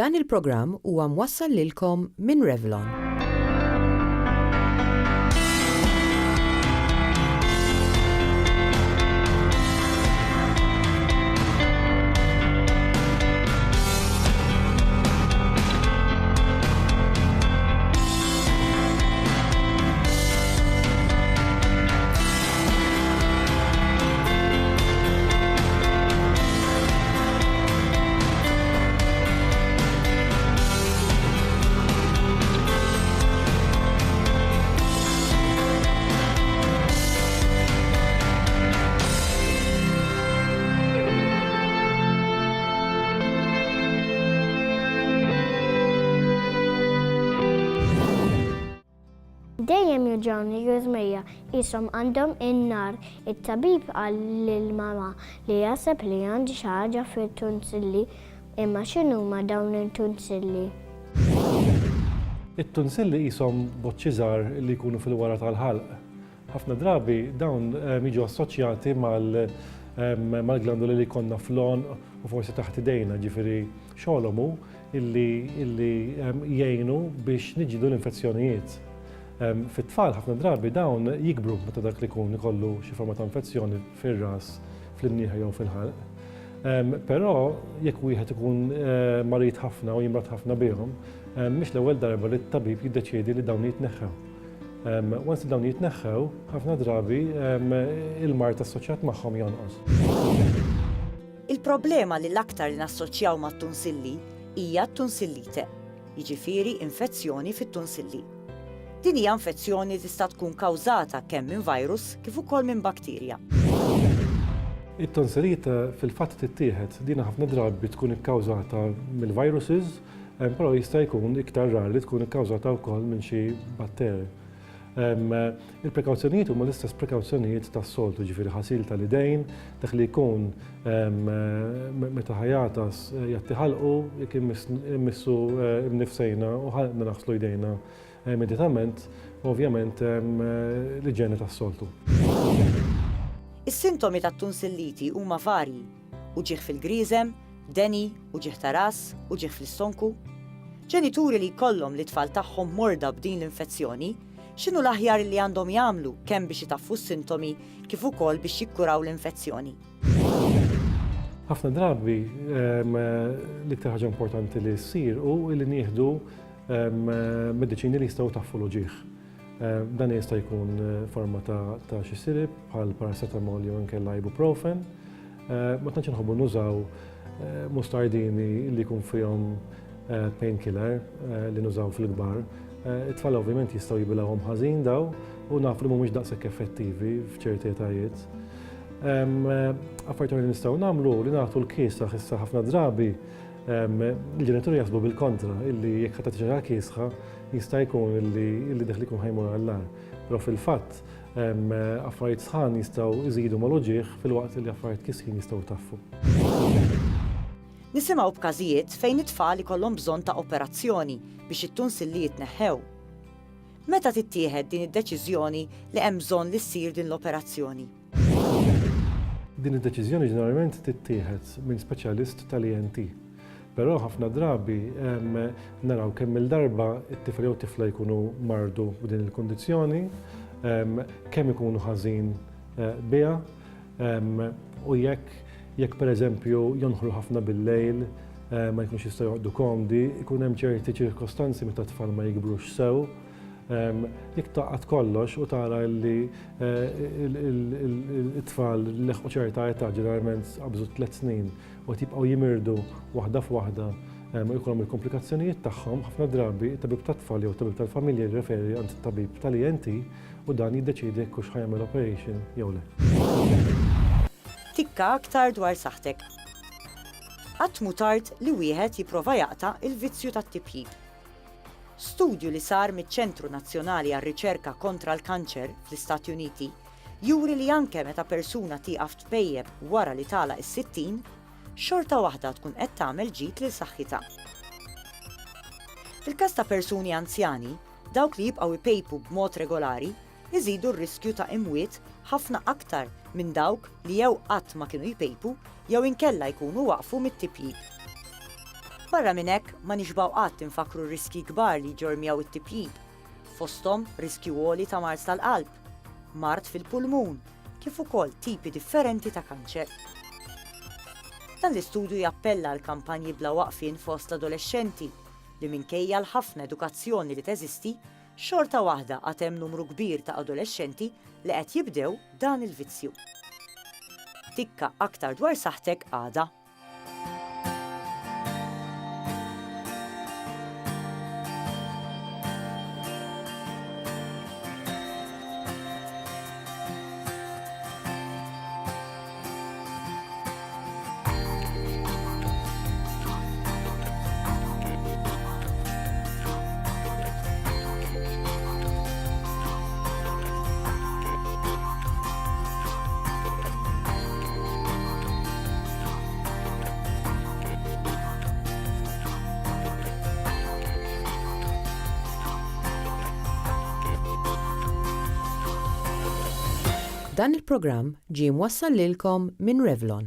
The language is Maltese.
Dan il-programm huwa mwassal lilkom minn Revlon. Dejjem juġġawni jużmija isom għandhom in-nar. It-tabib qal lill-mama li jaħseb li għandi xi ħaġa fit-tunsilli, imma x'inhuma dawn it-tunsilli? It-tunsilli qishom boċċi żgħar li jkunu fil-wara tal-ħalq. Ħafna drabi dawn jiġu assoċjati mal-glanduli li jkollna fl-għon u forsi taħt idejna, ġifieri xogħolhom hu illi jgħinu biex niġġieldu l-infezzjonijiet. Fit-tfal ħafna drabi dawn jikbru meta dak li jkun ikollu xi forma ta' infezzjoni fir-ras, fl-imnieħa jew fil-ħalq. Però jekk wieħed ikun marid ħafna u jimrat ħafna bihom, mhix l-ewwel darba li t-tabib jiddeċiedi li dawn jitneħħew. Once dawn jitneħħew, ħafna drabi il-mart assoċjat magħhom jonqos. Il-problema li l-aktar li nassoċjaw mat-tunsilli hija t-tunsillite, jiġifieri infezzjoni fit-tunsilli. Din hija infezzjoni tista' tkun kawżata kemm minn virus kif ukoll minn bakterja. It-tonsillita fil-fatt tittieħed din ħafna drabi tkun ikkawżata mill-viruses, però jista' jkun iktar rar li tkun ikkawżata wkoll minn xi batteri. Il-prekawzjonijiet huma l-istess prekawzjonijiet tas-soltu, ġifieri ħasil tal-idejn, dak li jkun meta ħajatas jattiħalqu jekk immissu mnifsejna u ħalqna naħslu jdejna immedjatament, ovvjament l-iġene tas-soltu. Is-sintomi tat-tunsilliti huma varji, uġigħ fil-griżem, deni, uġigħ ta' ras, uġigħ fl-istonku. Ġenituri li jkollhom l-itfal tagħhom morda b'din l-infezzjoni, x'inhu l-aħjar li għandhom jagħmlu kemm biex itaffu s-sintomi kif ukoll biex jikkuraw l-infezzjoni. Ħafna drabi l-iktar ħaġa importanti li ssir hu li nieħdu mediċini li jistgħu taffu l-uġigħ. Dan jista' jkun forma ta' xi sirip bħal paracetamol jew inkella ibuprofen. Ma tantx inħobbu nużaw mustardini li jkun fihom painkiller li nużaw fil-kbar. It-tfal ovvjament jistgħu jibilgħuhom ħażin daw u nafu li mhumiex daqshekk effettivi f'ċerti etajiet. Affarijiet li nistgħu nagħmlu li nagħtu l-kies issa ħafna drabi il-ġenituri jaħsbu bil-kontra, illi jekk ħadd ġara kiesħa jista' jkun illi dak li jkun ħajmur għall-ar. Però fil-fatt affarijiet sħan jistgħu jżidu mal-uġigħ fil-waqt li affarijiet kisħin jistgħu taffu. Nisimgħu b'każijiet fejn it-tfal ikollhom bżonn ta' operazzjoni biex it-tunsilli jitneħħew. Meta tittieħed din id-deċiżjoni li hemm bżonn li ssir din l-operazzjoni? Din id-deċiżjoni ġeneralment tittieħed minn speċjalist tal-ENT. Però ħafna drabi naraw kemm il-darba it-tifel jew tifla jkunu mardu b'din il-kondizzjoni, kemm ikunu ħażin biha, u jekk pereżempju jonħru ħafna bil-lejl, ma jkunux jistgħu joqgħdu komdi, ikun hemm ċerti ċirkostanzi meta t-tfal ma jikbrux sew, jekk taqgħod kollox u tara li it-tfal leħqu ċerta età ġeneralment qabżu 3 snin u tibqgħu jimirdu waħda f'waħda u jkollhom il-komplikazzjonijiet tagħhom, ħafna drabi it-tabib tat-tfal jew tabib tal-familja jirreferi għand it-tabib tal-ENT u dan jiddeċiedi jekk hux ħajjagħmel operation jew le. Tikka aktar dwar saħħtek. Qatt mhu tard li wieħed jipprova jaqta' il-vizzju tat-tipjib. Studju li sar miċ-Ċentru Nazzjonali għar-Riċerka kontra l-Kanċer fl-Istati Uniti juri li anke meta persuna tieqaf tpejjeb wara li tagħlaq is-60, xorta waħda tkun qed tagħmel ġid lil saħħitha. Fil-każ ta' persuni anzjani, dawk li jibqgħu jpejpu b'mod regolari iżidu r-riskju ta' imwiet ħafna aktar minn dawk li jew qatt ma kienu jpejpu jew inkella jkunu waqfu mit-tipjib. Barra minn hekk ma nixbaw qatt infakru riski kbar li ġormjaw it-tipjib, fosthom riskju għoli ta' mars tal-qalb, mart fil-pulmun, kif ukoll tipi differenti ta' kanċer. Dan l-istudju jappella l kampanji bla waqfin fost l-adolescenti li minkejja l-ħafna edukazzjoni li teżisti, xorta waħda għad hemm numru kbir ta' adolescenti li qed jibdew dan il-vizzju. Tikka aktar dwar saħtek għada. Dan il-programm ġie mwassal lilkom minn Revlon.